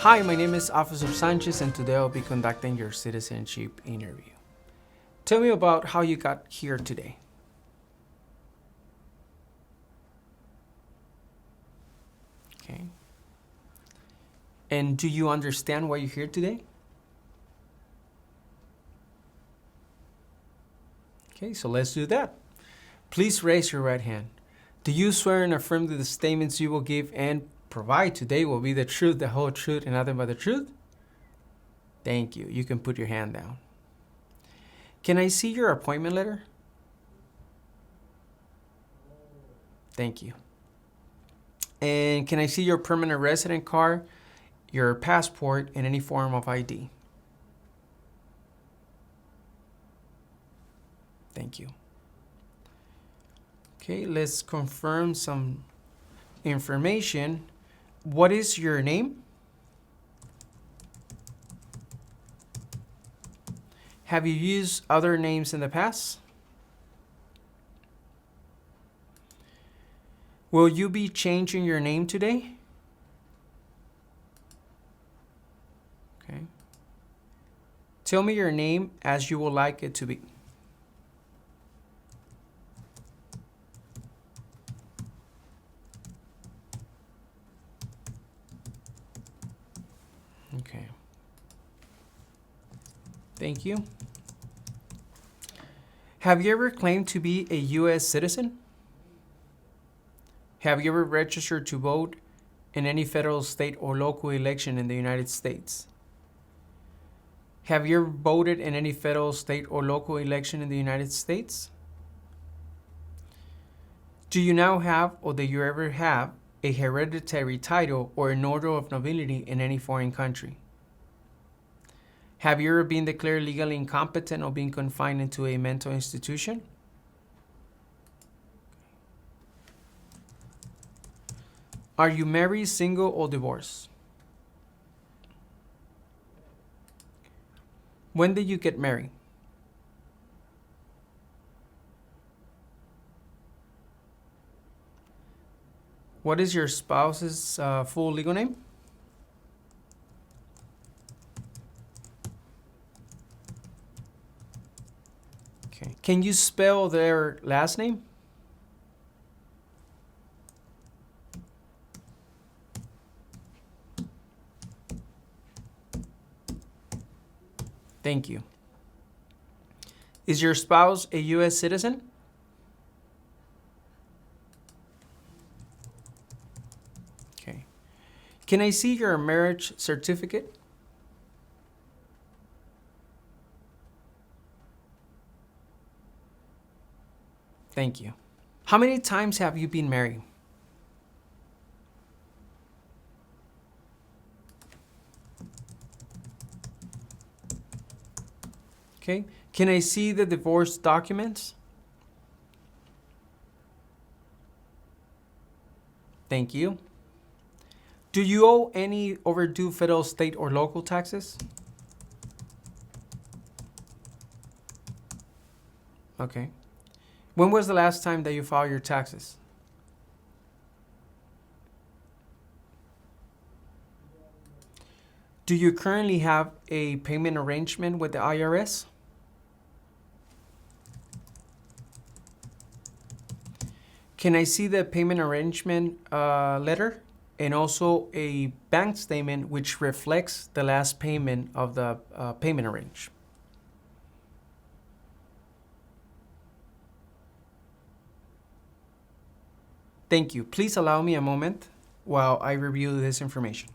Hi, my name is Officer Sanchez and today I'll be conducting your citizenship interview. Tell me about how you got here today. Okay. And do you understand why you're here today? Okay, so let's do that. Please raise your right hand. Do you swear and affirm that the statements you will give and provide today will be the truth, the whole truth, and nothing but the truth? Thank you. You can put your hand down. Can I see your appointment letter? Thank you. And can I see your permanent resident card, your passport, and any form of ID? Thank you. Okay, let's confirm some information. What is your name? Have you used other names in the past? Will you be changing your name today? Okay. Tell me your name as you would like it to be. Okay. Thank you. Have you ever claimed to be a U.S. citizen? Have you ever registered to vote in any federal, state, or local election in the United States? Have you ever voted in any federal, state, or local election in the United States? Do you now have, or do you ever have, a hereditary title or an order of nobility in any foreign country? Have you ever been declared legally incompetent or been confined into a mental institution? Are you married, single, or divorced? When did you get married? What is your spouse's full legal name? Okay. Can you spell their last name? Thank you. Is your spouse a U.S. citizen? Okay. Can I see your marriage certificate? Thank you. How many times have you been married? Okay. Can I see the divorce documents? Thank you. Do you owe any overdue federal, state, or local taxes? Okay. When was the last time that you filed your taxes? Do you currently have a payment arrangement with the IRS? Can I see the payment arrangement letter and also a bank statement which reflects the last payment of the payment arrangement? Thank you. Please allow me a moment while I review this information.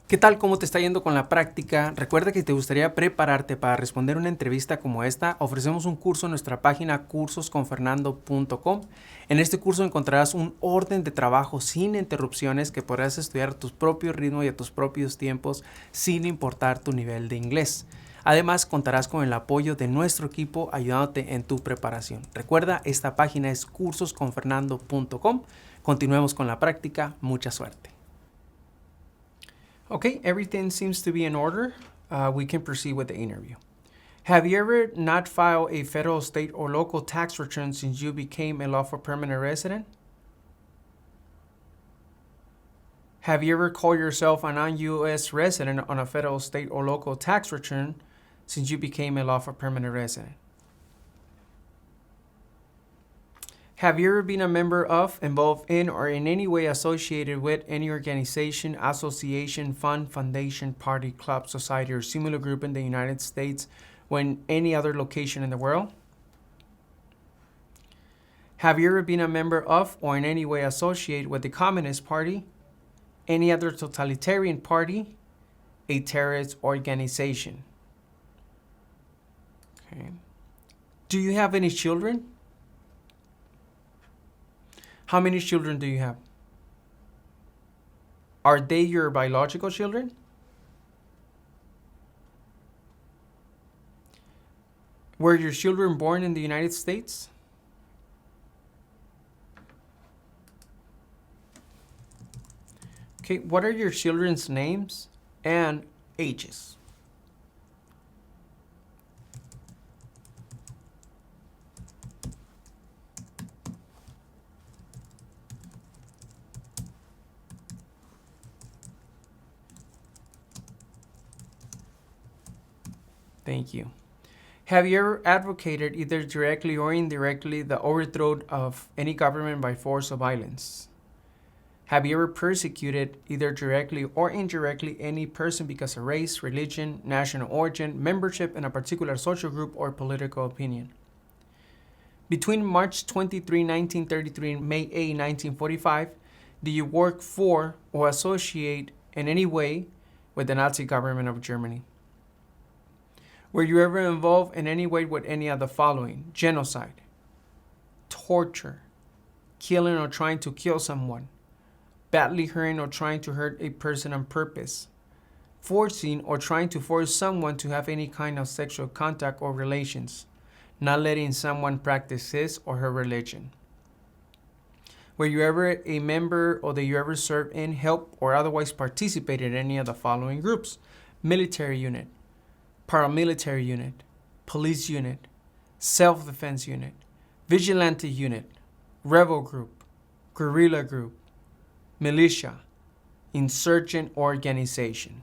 ¿Qué tal? ¿Cómo te está yendo con la práctica? Recuerda que si te gustaría prepararte para responder una entrevista como esta, ofrecemos un curso en nuestra página cursosconfernando.com. En este curso encontrarás un orden de trabajo sin interrupciones que podrás estudiar a tu propio ritmo y a tus propios tiempos sin importar tu nivel de inglés. Además, contarás con el apoyo de nuestro equipo ayudándote en tu preparación. Recuerda, esta página es cursosconfernando.com. Continuemos con la práctica. Mucha suerte. Okay, everything seems to be in order. We can proceed with the interview. Have you ever not filed a federal, state, or local tax return since you became a lawful permanent resident? Have you ever called yourself a non-U.S. resident on a federal, state, or local tax return since you became a lawful permanent resident? Have you ever been a member of, involved in, or in any way associated with any organization, association, fund, foundation, party, club, society, or similar group in the United States or in any other location in the world? Have you ever been a member of, or in any way associated with the Communist Party, any other totalitarian party, a terrorist organization? Okay. Do you have any children? How many children do you have? Are they your biological children? Were your children born in the United States? Okay, what are your children's names and ages? Thank you. Have you ever advocated, either directly or indirectly, the overthrow of any government by force or violence? Have you ever persecuted, either directly or indirectly, any person because of race, religion, national origin, membership in a particular social group, or political opinion? Between March 23, 1933 and May 8, 1945, did you work for or associate in any way with the Nazi government of Germany? Were you ever involved in any way with any of the following: genocide, torture, killing or trying to kill someone, badly hurting or trying to hurt a person on purpose, forcing or trying to force someone to have any kind of sexual contact or relations, not letting someone practice his or her religion? Were you ever a member, or did you ever serve in, help, or otherwise participate in any of the following groups: military unit, paramilitary unit, police unit, self-defense unit, vigilante unit, rebel group, guerrilla group, militia, insurgent organization?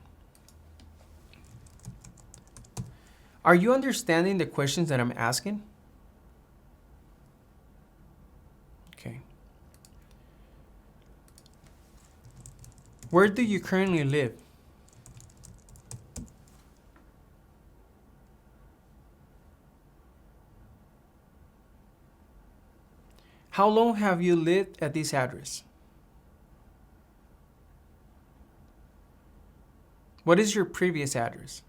Are you understanding the questions that I'm asking? Okay. Where do you currently live? How long have you lived at this address? What is your previous address?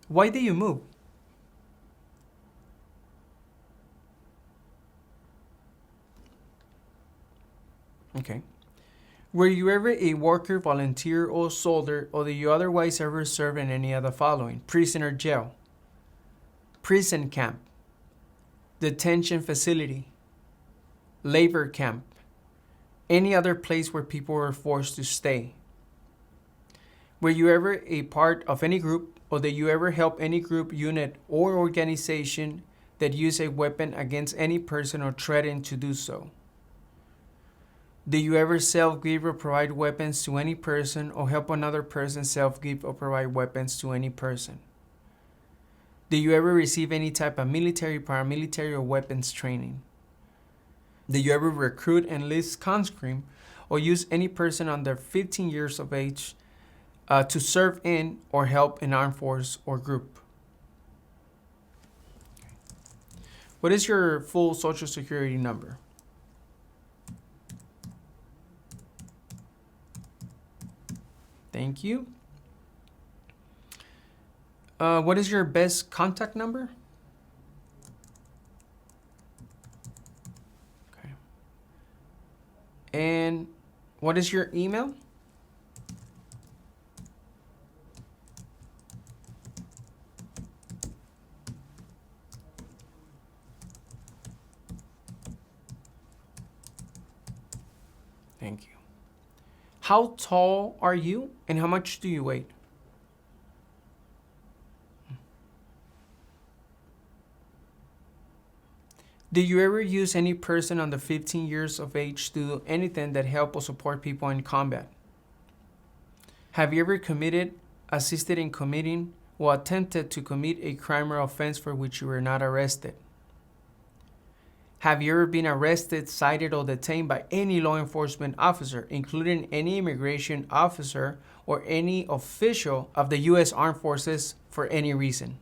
Why did you move? Okay. Were you ever a worker, volunteer, or soldier, or did you otherwise ever serve in any of the following: prison or jail, prison camp, detention facility, labor camp, any other place where people were forced to stay? Were you ever a part of any group, or did you ever help any group, unit, or organization that used a weapon against any person or threatened to do so? Did you ever self-give or provide weapons to any person, or help another person self-give or provide weapons to any person? Did you ever receive any type of military, paramilitary, or weapons training? Did you ever recruit, enlist, conscript, or use any person under 15 years of age to serve in or help an armed force or group? What is your full Social Security number? Thank you. What is your best contact number? Okay. And what is your email? Thank you. How tall are you and how much do you weigh? Do you ever use any person under 15 years of age to do anything that help or support people in combat? Have you ever committed, assisted in committing, or attempted to commit a crime or offense for which you were not arrested? Have you ever been arrested, cited, or detained by any law enforcement officer, including any immigration officer or any official of the U.S. Armed Forces for any reason?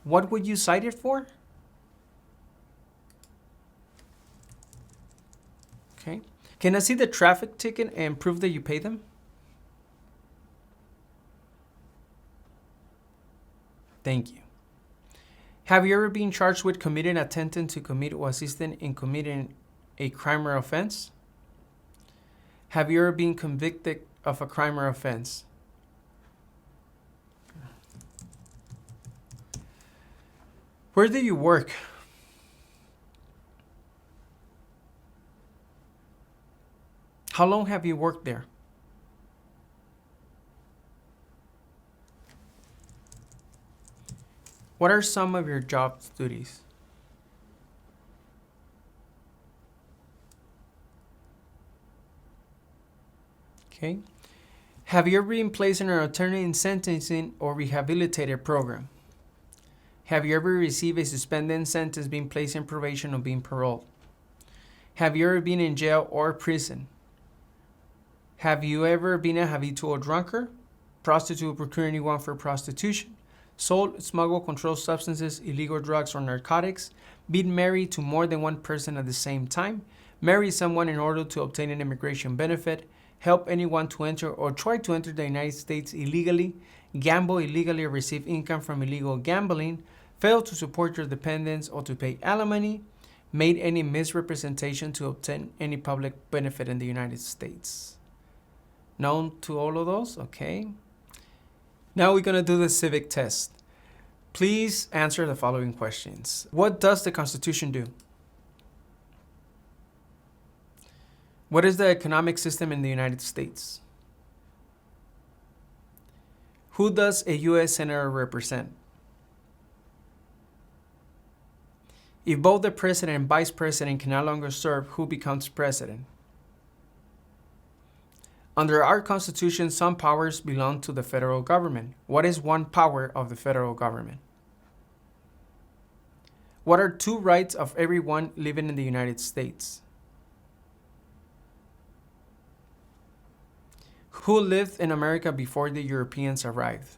What would you cite it for? Okay. Can I see the traffic ticket and prove that you paid them? Thank you. Have you ever been charged with committing, attempting to commit, or assisting in committing a crime or offense? Have you ever been convicted of a crime or offense? Where do you work? How long have you worked there? What are some of your job duties? Okay. Have you ever been placed in an alternative sentencing or rehabilitative program? Have you ever received a suspended sentence, being placed in probation, or being paroled? Have you ever been in jail or prison? Have you ever been a habitual drunkard, prostitute, procure anyone for prostitution, sold, smuggled, controlled substances, illegal drugs, or narcotics, been married to more than one person at the same time, marry someone in order to obtain an immigration benefit, help anyone to enter or try to enter the United States illegally, gamble illegally or receive income from illegal gambling, fail to support your dependents or to pay alimony, made any misrepresentation to obtain any public benefit in the United States? Known to all of those? Okay. Now we're going to do the civic test. Please answer the following questions. What does the Constitution do? What is the economic system in the United States? Who does a U.S. Senator represent? If both the president and vice president can no longer serve, who becomes president? Under our Constitution, some powers belong to the federal government. What is one power of the federal government? What are two rights of everyone living in the United States? Who lived in America before the Europeans arrived?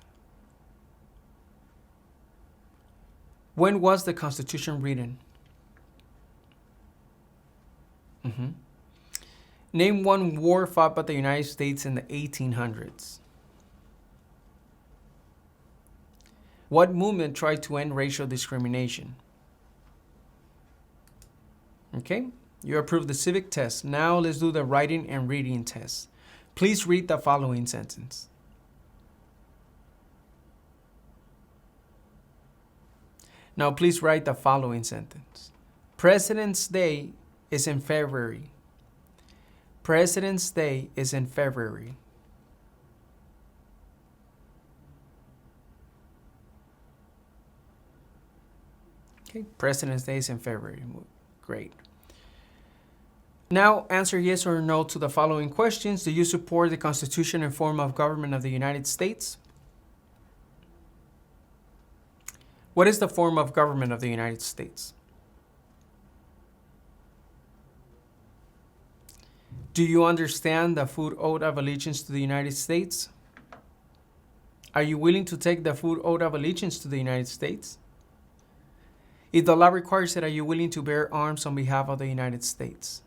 When was the Constitution written? Name one war fought by the United States in the 1800s. What movement tried to end racial discrimination? Okay, you approved the civic test. Now let's do the writing and reading test. Please read the following sentence. Now please write the following sentence. President's Day is in February. President's Day is in February. Okay, President's Day is in February. Great. Now answer yes or no to the following questions. Do you support the Constitution and form of government of the United States? What is the form of government of the United States? Do you understand the full oath of allegiance to the United States? Are you willing to take the full oath of allegiance to the United States? If the law requires it, are you willing to bear arms on behalf of the United States?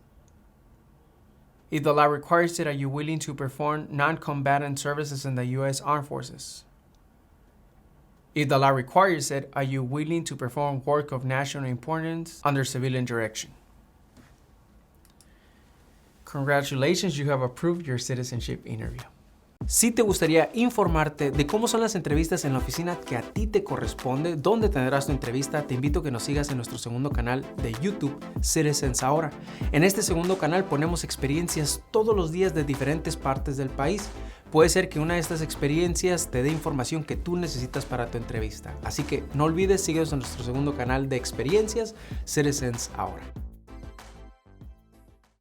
If the law requires it, are you willing to perform non-combatant services in the U.S. Armed Forces? If the law requires it, are you willing to perform work of national importance under civilian direction? Congratulations, you have approved your citizenship interview. Si te gustaría informarte de cómo son las entrevistas en la oficina que a ti te corresponde, dónde tendrás tu entrevista, te invito a que nos sigas en nuestro segundo canal de YouTube, Citizens Ahora. En este segundo canal ponemos experiencias todos los días de diferentes partes del país. Puede ser que una de estas experiencias te dé información que tú necesitas para tu entrevista. Así que no olvides, síguenos en nuestro segundo canal de experiencias, Citizens Ahora.